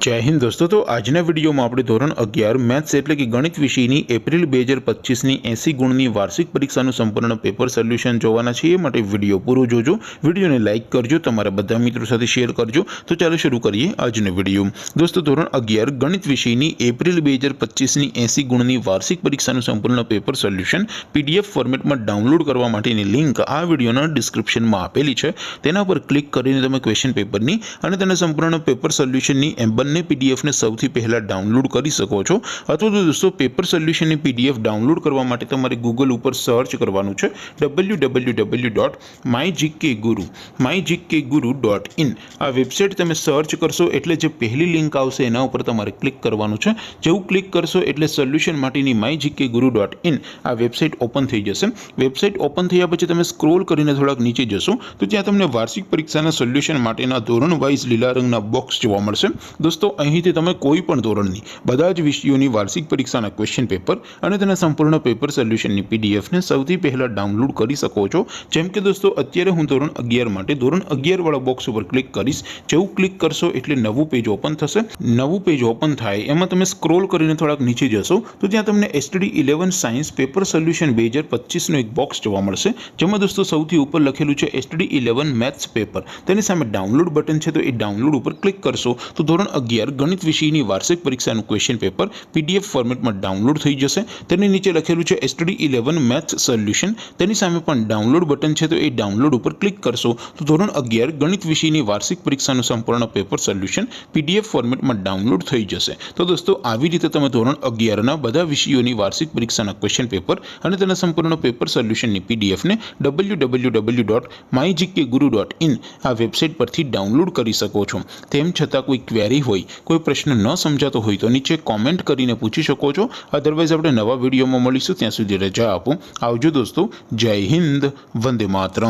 जय हिंद दोस्तों। तो આજના વિડીયોમાં આપણે ધોરણ 11 મેથ્સ એટલે કે ગણિત વિષયની એપ્રિલ 2025ની 80 ગુણની વાર્ષિક પરીક્ષાનું સંપૂર્ણ પેપર સોલ્યુશન જોવાના છીએ। માટે વિડીયો પૂરો જોજો, વિડીયોને લાઇક કરજો, તમારા બધા મિત્રો સાથે શેર કરજો। તો ચાલો શરૂ કરીએ આજનો વિડીયો। દોસ્તો ધોરણ 11 ગણિત વિષયની એપ્રિલ 2025ની 80 ગુણની વાર્ષિક પરીક્ષાનું સંપૂર્ણ પેપર સોલ્યુશન પીડીએફ ફોર્મેટમાં ડાઉનલોડ કરવા માટેની લિંક આ વિડીયોના ડિસ્ક્રિપ્શનમાં આપેલી છે। તેના પર ક્લિક કરીને તમે ક્વેશ્ચન પેપરની અને તેના સંપૂર્ણ પેપર સોલ્યુશનની બંને પીડીએફ ને સૌથી પહેલા ડાઉનલોડ કરી શકો છો। અથવા તો દોસ્તો પેપર સોલ્યુશનની પીડીએફ ડાઉનલોડ કરવા માટે તમારે ગૂગલ ઉપર સર્ચ કરવાનું છે www.mygkguru.in। આ વેબસાઇટ તમે સર્ચ કરશો એટલે જે પહેલી લિંક આવશે એના ઉપર તમારે ક્લિક કરવાનું છે। જેવું ક્લિક કરશો એટલે સોલ્યુશન માટેની mygkguru.in આ વેબસાઇટ ઓપન થઈ જશે। વેબસાઇટ ઓપન થયા પછી તમે સ્ક્રોલ કરીને થોડાક નીચે જશો તો ત્યાં તમને વાર્ષિક પરીક્ષાના સોલ્યુશન માટેના ધોરણ વાઇઝ લીલા રંગના બોક્સ જોવા મળશે। दोस्तों અહીંથી તમે કોઈ પણ ધોરણની બધા જ વિષયોની વાર્ષિક પરીક્ષાના ક્વેશ્ચન પેપર અને તેના સંપૂર્ણ પેપર સોલ્યુશનની પીડીએફ ને સૌથી પહેલા ડાઉનલોડ કરી શકો છો। જેમ કે દોસ્તો અત્યારે હું ધોરણ 11 માટે ધોરણ 11 વાળા બોક્સ ઉપર ક્લિક કરીશ। જેવું ક્લિક કરશો એટલે નવું પેજ ઓપન થશે। નવું પેજ ઓપન થાય એમાં તમે સ્ક્રોલ કરીને થોડાક નીચે જશો તો ત્યાં તમને એસટીડી 11 સાયન્સ પેપર સોલ્યુશન 2025 નો એક બોક્સ જોવા મળશે। જેમાં દોસ્તો સૌથી ઉપર લખેલું છે એસટીડી 11 મેથ્સ પેપર। તેની સામે ડાઉનલોડ બટન છે તો એ ડાઉનલોડ ઉપર ક્લિક કરશો તો ધોરણ 11 ગણિત વિષયની વાર્ષિક પરીક્ષાનું ક્વેશ્ચન પેપર પીડીએફ ફોર્મેટમાં ડાઉનલોડ થઈ જશે। તેની નીચે લખેલું છે એસટીડી 11 મેથ્સ સોલ્યુશન। તેની સામે પણ ડાઉનલોડ બટન છે તો એ ડાઉનલોડ ઉપર ક્લિક કરશો તો ધોરણ 11 ગણિત વિષયની વાર્ષિક પરીક્ષાનું સંપૂર્ણ પેપર સોલ્યુશન પીડીએફ ફોર્મેટમાં ડાઉનલોડ થઈ જશે। તો દોસ્તો આવી રીતે તમે ધોરણ 11ના બધા વિષયોની વાર્ષિક પરીક્ષાના ક્વેશ્ચન પેપર અને તેના સંપૂર્ણ પેપર સોલ્યુશનની પીડીએફ ને www.mygkguru.in આ વેબસાઇટ પરથી ડાઉનલોડ કરી શકો છો। તેમ છતાં કોઈ ક્વેરી હોય, કોઈ પ્રશ્ન ન સમજાતો હોય તો નીચે કોમેન્ટ કરીને પૂછી શકો છો। અધરવાઇઝ આપણે નવા વિડીયોમાં મળીશું, ત્યાં સુધી રજા આપો। આવજો દોસ્તો। જય હિન્દ, વંદે માતરમ।